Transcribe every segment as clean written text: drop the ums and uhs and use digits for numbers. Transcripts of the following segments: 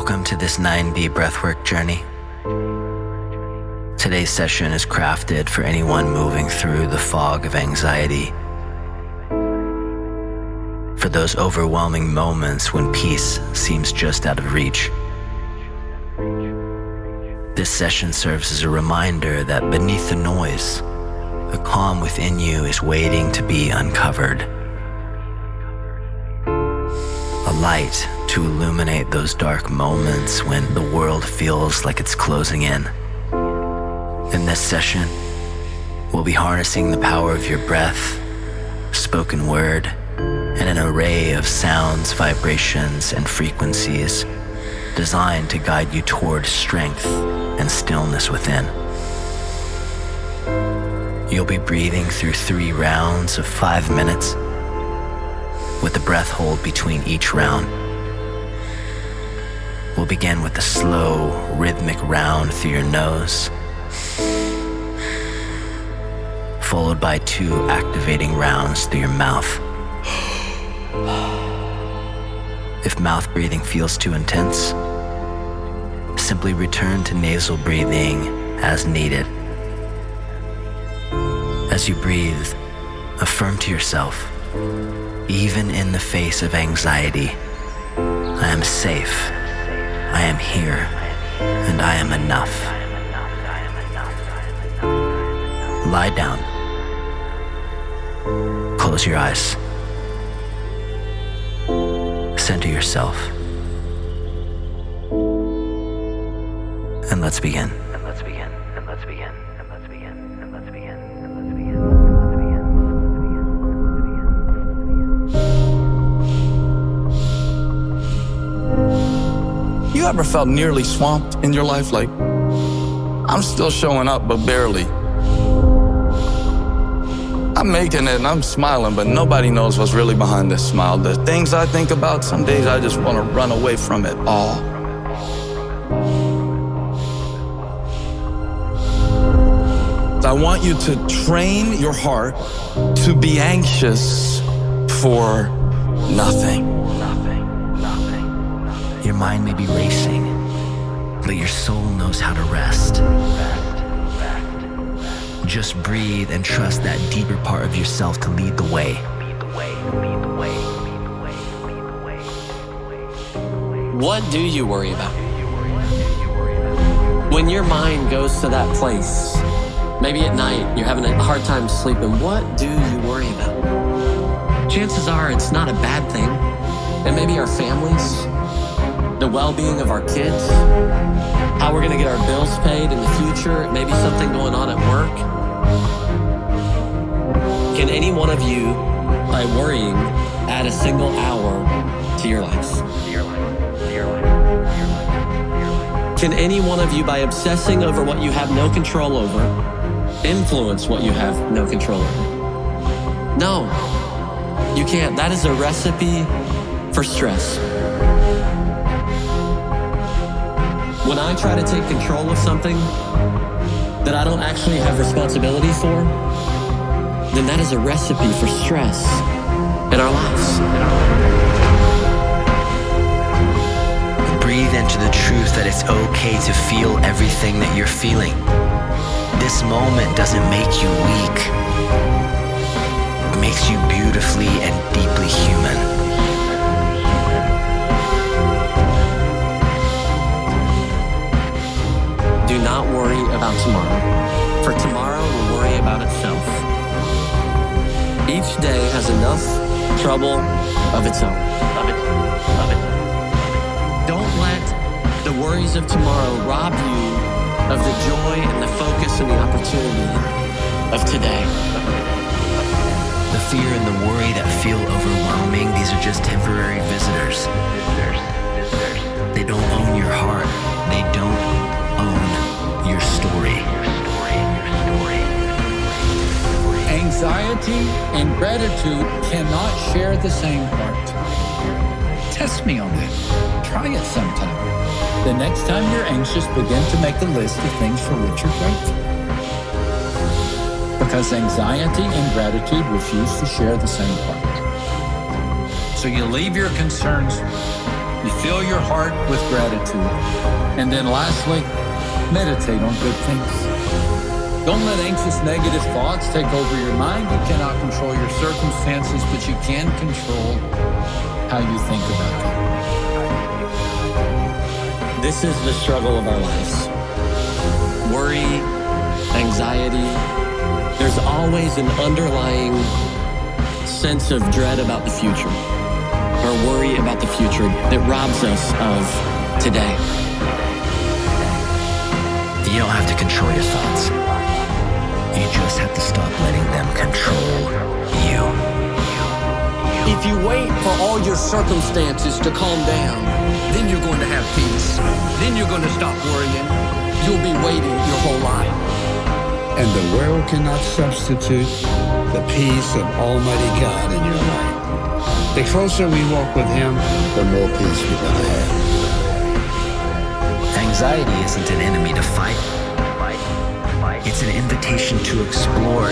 Welcome to this 9D breathwork journey. Today's session is crafted for anyone moving through the fog of anxiety. For those overwhelming moments when peace seems just out of reach. This session serves as a reminder that beneath the noise, the calm within you is waiting to be uncovered. A light to illuminate those dark moments when the world feels like it's closing in. In this session, we'll be harnessing the power of your breath, spoken word, and an array of sounds, vibrations, and frequencies designed to guide you toward strength and stillness within. You'll be breathing through 3 rounds of 5 minutes, with the breath hold between each round. We'll begin with a slow, rhythmic round through your nose, followed by 2 activating rounds through your mouth. If mouth breathing feels too intense, simply return to nasal breathing as needed. As you breathe, affirm to yourself, even in the face of anxiety, I am safe, I am here, and I am enough. Lie down. Close your eyes. Center yourself. And let's begin. You ever felt nearly swamped in your life? Like, I'm still showing up, but barely. I'm making it and I'm smiling, but nobody knows what's really behind this smile. The things I think about, some days I just want to run away from it all. I want you to train your heart to be anxious for nothing. Your mind may be racing, but your soul knows how to rest. Just breathe and trust that deeper part of yourself to lead the way. What do you worry about? When your mind goes to that place, maybe at night you're having a hard time sleeping, what do you worry about? Chances are it's not a bad thing. And maybe our families, the well-being of our kids, how we're gonna get our bills paid in the future, maybe something going on at work. Can any one of you, by worrying, add a single hour to your life? Can any one of you, by obsessing over what you have no control over, influence what you have no control over? No, you can't. That is a recipe for stress. When I try to take control of something that I don't actually have responsibility for, then that is a recipe for stress in our lives. Breathe into the truth that it's okay to feel everything that you're feeling. This moment doesn't make you weak. It makes you beautifully and deeply human. Do not worry about tomorrow, for tomorrow will worry about itself. Each day has enough trouble of its own. Don't let the worries of tomorrow rob you of the joy and the focus and the opportunity of today. The fear and the worry that feel overwhelming, these are just temporary visitors. They don't own your heart. They don't own your story. Anxiety and gratitude cannot share the same heart. Test me on that. Try it sometime. The next time you're anxious, begin to make a list of things for which you're grateful. Because anxiety and gratitude refuse to share the same heart. So you leave your concerns You fill your heart with gratitude. And then lastly, meditate on good things. Don't let anxious, negative thoughts take over your mind. You cannot control your circumstances, but you can control how you think about them. This is the struggle of our lives. Worry, anxiety. There's always an underlying sense of dread about the future, or worry about the future that robs us of today. You don't have to control your thoughts. You just have to stop letting them control you. If you wait for all your circumstances to calm down, then you're going to have peace. Then you're going to stop worrying. You'll be waiting your whole life. And the world cannot substitute the peace of Almighty God in your life. The closer we walk with Him, the more peace we're going to have. Anxiety isn't an enemy to fight. It's an invitation to explore.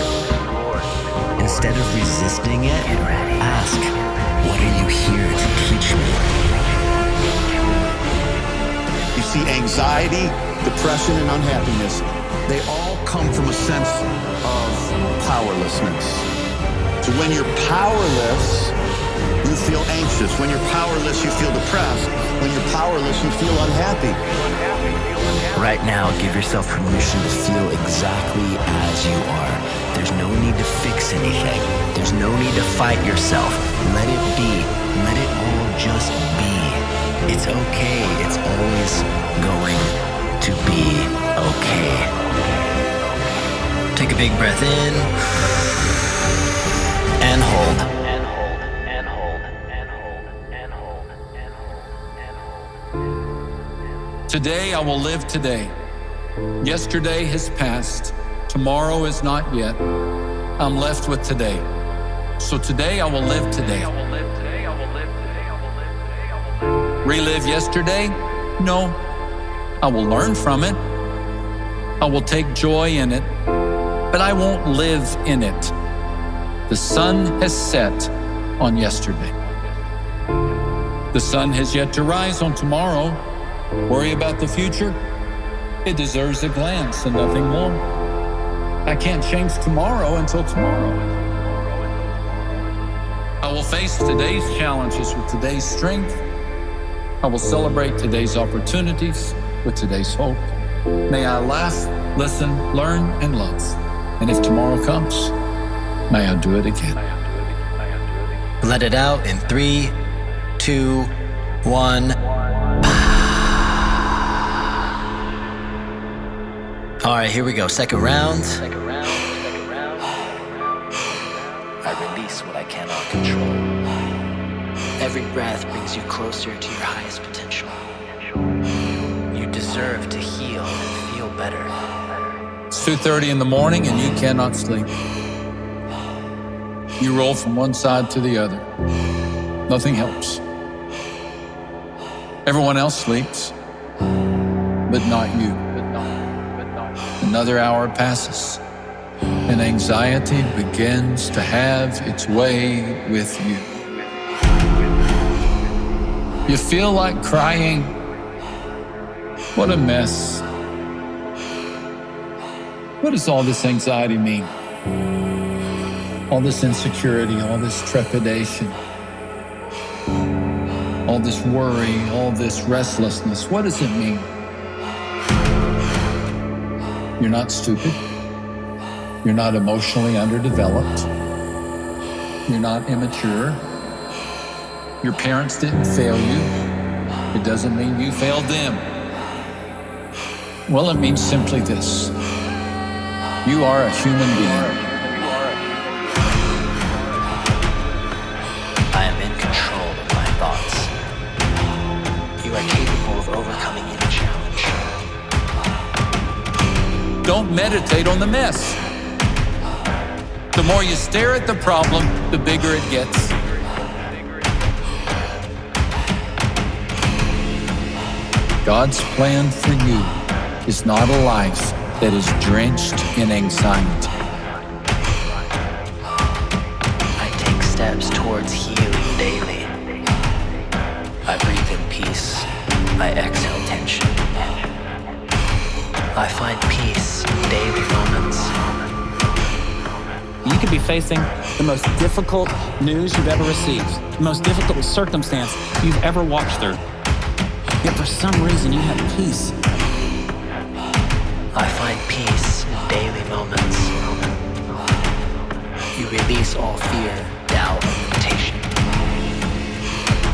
Instead of resisting it, ask, what are you here to teach me? You see, anxiety, depression, and unhappiness, they all come from a sense of powerlessness. So when you're powerless, you feel anxious. When you're powerless, you feel depressed. When you're powerless, you feel unhappy. Right now, give yourself permission to feel exactly as you are. There's no need to fix anything. There's no need to fight yourself. Let it be. Let it all just be. It's okay. It's always going to be okay. Take a big breath in and hold. Today I will live today. Yesterday has passed. Tomorrow is not yet. I'm left with today. So today I will live today. Relive yesterday? No. I will learn from it. I will take joy in it, but I won't live in it. The sun has set on yesterday. The sun has yet to rise on tomorrow. Worry about the future? It deserves a glance and nothing more. I can't change tomorrow until tomorrow. I will face today's challenges with today's strength. I will celebrate today's opportunities with today's hope. May I laugh, listen, learn, and love. And if tomorrow comes, may I do it again. Let it out in 3, 2, 1. All right, here we go. Second round. I release what I cannot control. Every breath brings you closer to your highest potential. You deserve to heal and feel better. It's 2:30 in the morning and you cannot sleep. You roll from one side to the other. Nothing helps. Everyone else sleeps, but not you. Another hour passes, and anxiety begins to have its way with you. You feel like crying. What a mess. What does all this anxiety mean? All this insecurity, all this trepidation, all this worry, all this restlessness, what does it mean? You're not stupid. You're not emotionally underdeveloped. You're not immature. Your parents didn't fail you. It doesn't mean you failed them. Well, it means simply this. You are a human being. I am in control of my thoughts. You are capable of overcoming any challenge. Don't meditate on the mess. The more you stare at the problem, the bigger it gets. God's plan for you is not a life that is drenched in anxiety. I take steps towards healing daily. I breathe in peace. I exhale tension. I find peace in daily moments. You could be facing the most difficult news you've ever received, the most difficult circumstance you've ever walked through. Yet for some reason you have peace. I find peace in daily moments. You release all fear, doubt, and limitation.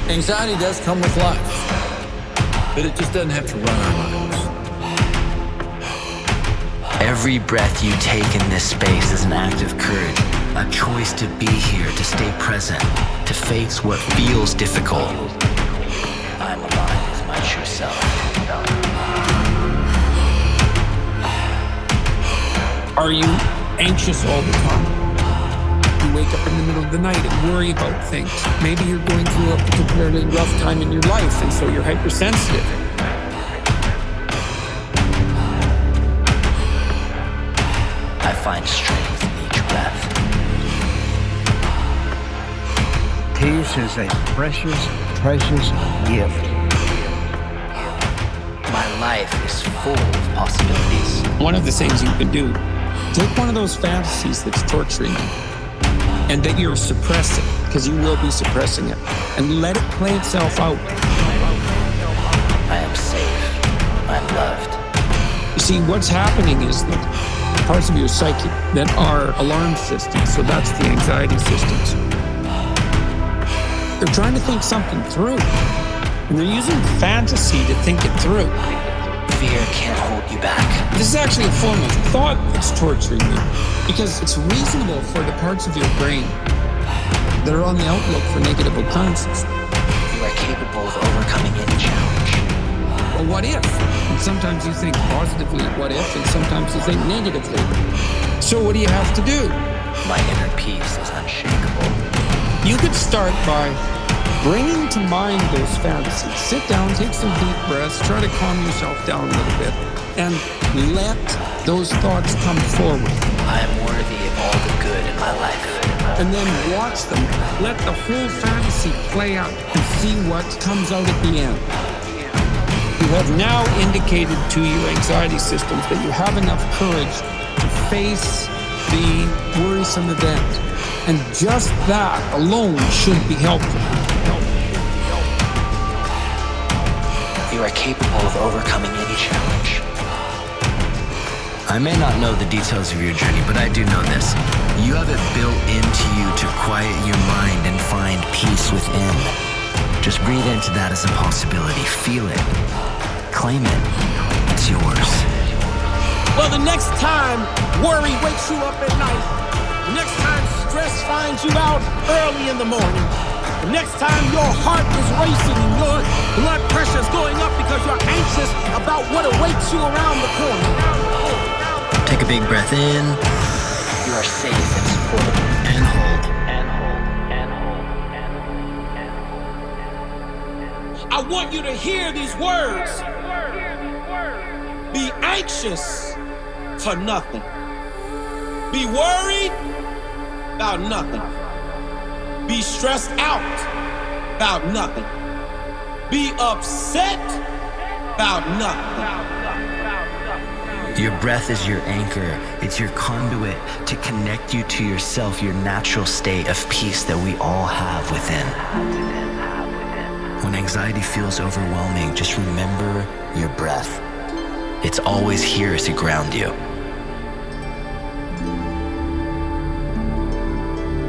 Anxiety does come with life, but it just doesn't have to run our lives. Every breath you take in this space is an act of courage, a choice to be here, to stay present, to face what feels difficult. I'm alive with my true self. Are you anxious all the time? You wake up in the middle of the night and worry about things. Maybe you're going through a particularly rough time in your life, and so you're hypersensitive. I find strength in each breath. Peace is a precious, precious gift. My life is full of possibilities. One of the things you can do, take one of those fantasies that's torturing you and that you're suppressing, because you will be suppressing it, and let it play itself out. I am safe. I'm loved. You see, what's happening is that parts of your psyche that are alarm systems, so that's the anxiety systems, they're trying to think something through, and they're using fantasy to think it through. Fear can't hold you back. This is actually a form of thought that's torturing you, because it's reasonable for the parts of your brain that are on the outlook for negative occurrences. You are capable of overcoming any challenge. Well, what if? And sometimes you think positively, what if, and sometimes you think negatively. So what do you have to do? My inner peace is unshakable. You could start by bringing to mind those fantasies. Sit down, take some deep breaths, try to calm yourself down a little bit, and let those thoughts come forward. I am worthy of all the good in my life. And then watch them. Let the whole fantasy play out and see what comes out at the end. You have now indicated to your anxiety systems that you have enough courage to face the worrisome event. And just that alone should be helpful. You are capable of overcoming any challenge. I may not know the details of your journey, but I do know this. You have it built into you to quiet your mind and find peace within. Just breathe into that as a possibility. Feel it. Claim it. It's yours. Well, the next time worry wakes you up at night, the next time stress finds you out early in the morning, the next time your heart is racing and your blood pressure is going up because you're anxious about what awaits you around the corner. Take a big breath in. You are safe and supported. And hold. I want you to hear these words. Be anxious for nothing. Be worried about nothing. Be stressed out about nothing. Be upset about nothing. Your breath is your anchor. It's your conduit to connect you to yourself, your natural state of peace that we all have within. When anxiety feels overwhelming, just remember your breath. It's always here to ground you.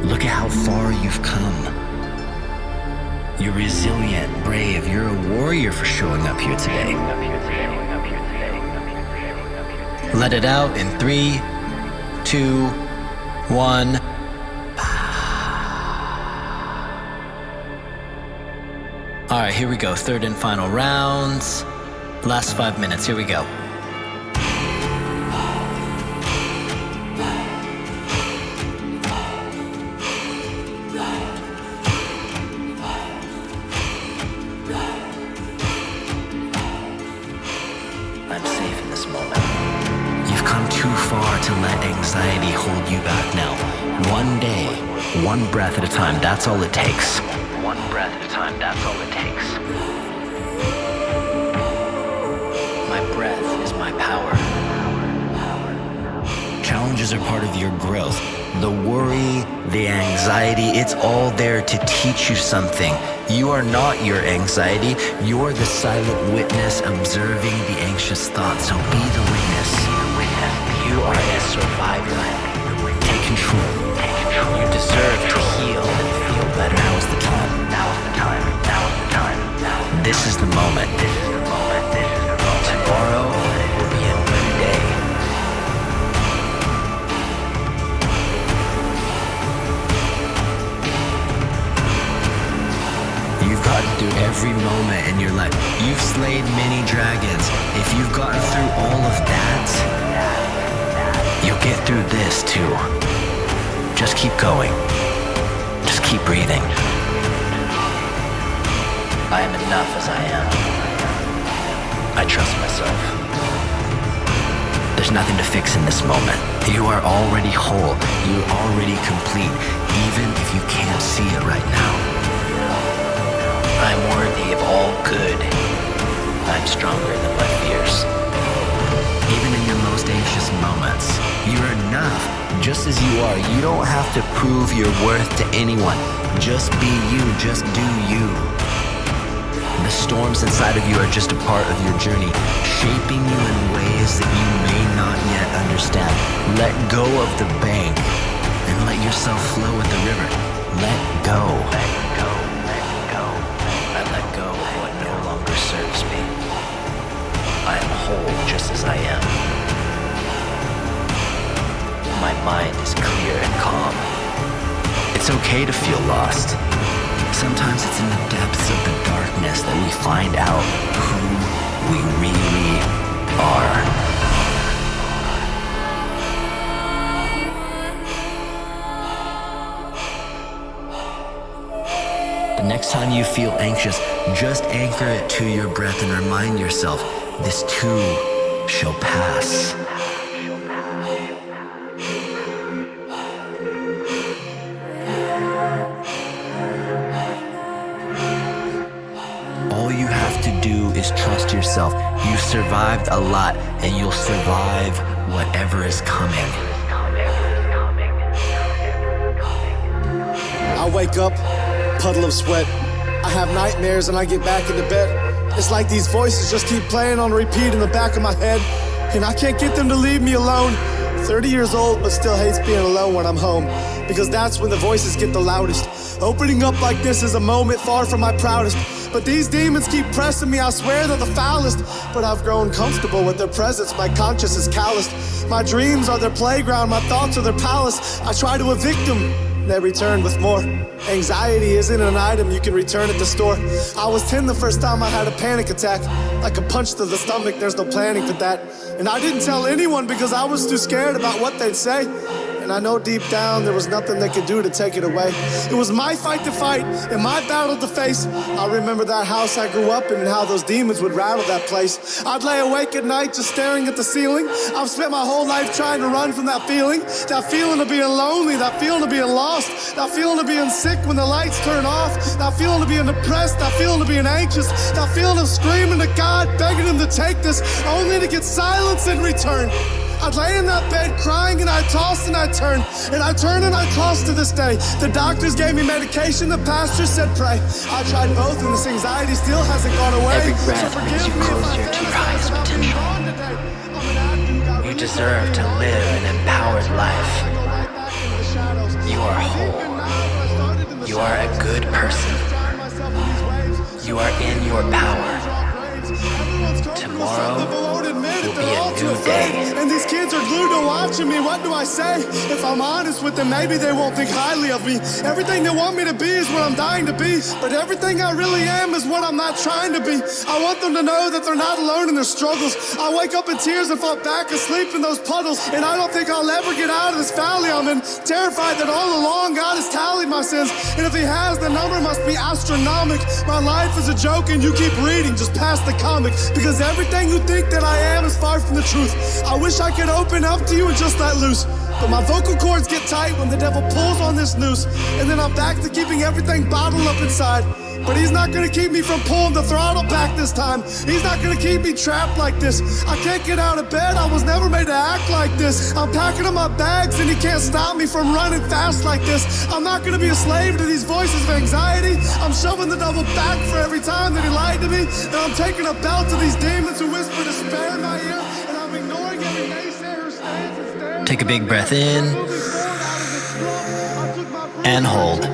Look at how far you've come. You're resilient, brave. You're a warrior for showing up here today. Let it out in 3, 2, 1. All right, here we go. Third and final rounds. Last 5 minutes. Here we go. I'm safe in this moment. You've come too far to let anxiety hold you back now. One day, one breath at a time. That's all it takes. breath at a time, that's all it takes. My breath is my power. Challenges are part of your growth. The worry, the anxiety, it's all there to teach you something. You are not your anxiety. You're the silent witness observing the anxious thoughts. So be the witness. You are a survivor. Take control. You deserve to heal and feel better. Now is the time. Now is the time. Now is the time. This is the moment. Tomorrow will be a new day. You've gotten through every moment in your life. You've slayed many dragons. If you've gotten through all of that, you'll get through this too. Just keep going. Just keep breathing. I am enough as I am. I trust myself. There's nothing to fix in this moment. You are already whole. You're already complete, even if you can't see it right now. I'm worthy of all good. I'm stronger than my fears. Even in your most anxious moments, you're enough, just as you are. You don't have to prove your worth to anyone. Just be you, just do you. The storms inside of you are just a part of your journey, shaping you in ways that you may not yet understand. Let go of the bank and let yourself flow with the river. Let go. Let go. Let go. I let go of what no longer serves me. I am whole just as I am. My mind is clear and calm. It's okay to feel lost. Sometimes it's in the depths of the darkness that we find out who we really are. The next time you feel anxious, just anchor it to your breath and remind yourself, this too shall pass. All you have to do is trust yourself. You've survived a lot, and you'll survive whatever is coming. I wake up, puddle of sweat. I have nightmares and I get back into bed. It's like these voices just keep playing on repeat in the back of my head, and I can't get them to leave me alone. 30 years old, but still hates being alone when I'm home, because that's when the voices get the loudest. Opening up like this is a moment far from my proudest, but these demons keep pressing me. I swear they're the foulest, but I've grown comfortable with their presence. My conscience is calloused. My dreams are their playground, my thoughts are their palace. I try to evict them, they return with more. Anxiety isn't an item you can return at the store. I was 10 the first time I had a panic attack. Like a punch to the stomach, there's no planning for that. And I didn't tell anyone because I was too scared about what they'd say. And I know deep down there was nothing they could do to take it away. It was my fight to fight and my battle to face. I remember that house I grew up in and how those demons would rattle that place. I'd lay awake at night just staring at the ceiling. I've spent my whole life trying to run from that feeling of being lonely, that feeling of being lost, that feeling of being sick when the lights turn off, that feeling of being depressed, that feeling of being anxious, that feeling of screaming to God, begging him to take this, only to get silence in return. I'd lay in that bed crying and I'd toss and I'd turn, and I turn and I toss to this day. The doctors gave me medication, the pastor said pray. I tried both and this anxiety still hasn't gone away. Every breath brings you closer to your highest potential. You deserve to live an empowered life. You are whole. You are a good person. You are in your power. Tomorrow will be a new day. And these kids are glued to watching me. What do I say? If I'm honest with them, maybe they won't think highly of me. Everything they want me to be is what I'm dying to be, but everything I really am is what I'm not trying to be. I want them to know that they're not alone in their struggles. I wake up in tears and fall back asleep in those puddles, and I don't think I'll ever get out of this valley I'm in. Terrified that all along God has tallied my sins, and if he has, the number must be astronomical. My life is a joke and you keep reading just past the comic, because everything you think that I am is far from the truth. I wish I could open up to you and just let loose. But my vocal cords get tight when the devil pulls on this noose. And then I'm back to keeping everything bottled up inside. But he's not gonna keep me from pulling the throttle back this time. He's not gonna keep me trapped like this. I can't get out of bed, I was never made to act like this. I'm packing up my bags and he can't stop me from running fast like this. I'm not gonna be a slave to these voices of anxiety. I'm shoving the devil back for every time that he lied to me. And I'm taking a belt to these demons who whisper despair in my ear. And I'm ignoring every naysayer who stands and stares. Take a big breath in and hold.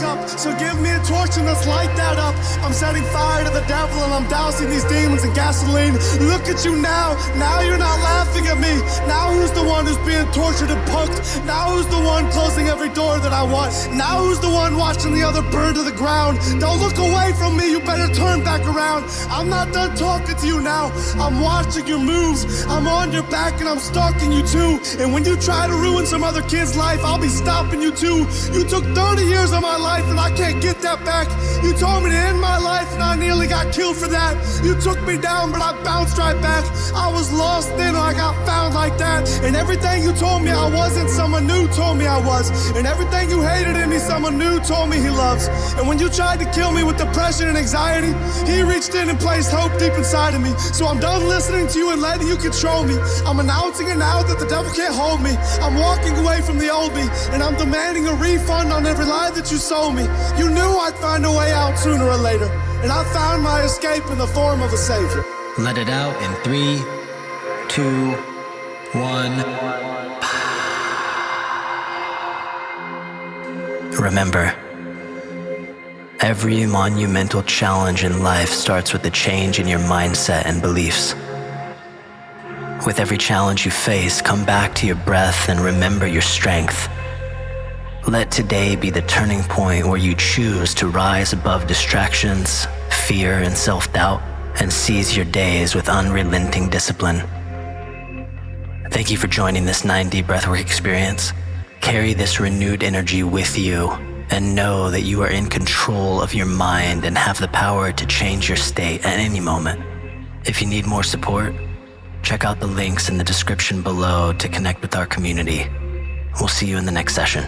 Up. So give me a torch and let's light that up. I'm setting fire to the devil and I'm dousing these demons in gasoline. Look at you now. Now you're not laughing at me. Now who's the one who's being tortured and punked? Now who's the one closing every door that I want? Now who's the one watching the other burn to the ground? Don't look away from me. You better turn back around. I'm not done talking to you now. I'm watching your moves. I'm on your back and I'm stalking you too. And when you try to ruin some other kid's life, I'll be stopping you too. You took 30 years of my life and I can't get that back. You told me to end my life and I nearly got killed for that. You took me down but I bounced right back. I was lost then I got found like that. And everything you told me I wasn't, someone new told me I was. And everything you hated in me, someone new told me he loves. And when you tried to kill me with depression and anxiety, he reached in and placed hope deep inside of me. So I'm done listening to you and letting you control me. I'm announcing it now that the devil can't hold me. I'm walking away from the old me and I'm demanding a refund on every lie that you sold me. You knew I'd find a way out sooner or later, and I found my escape in the form of a savior. Let it out in 3, 2, 1. Remember, every monumental challenge in life starts with a change in your mindset and beliefs. With every challenge you face, come back to your breath and remember your strength. Let today be the turning point where you choose to rise above distractions, fear, and self-doubt, and seize your days with unrelenting discipline. Thank you for joining this 9D breathwork experience. Carry this renewed energy with you and know that you are in control of your mind and have the power to change your state at any moment. If you need more support, check out the links in the description below to connect with our community. We'll see you in the next session.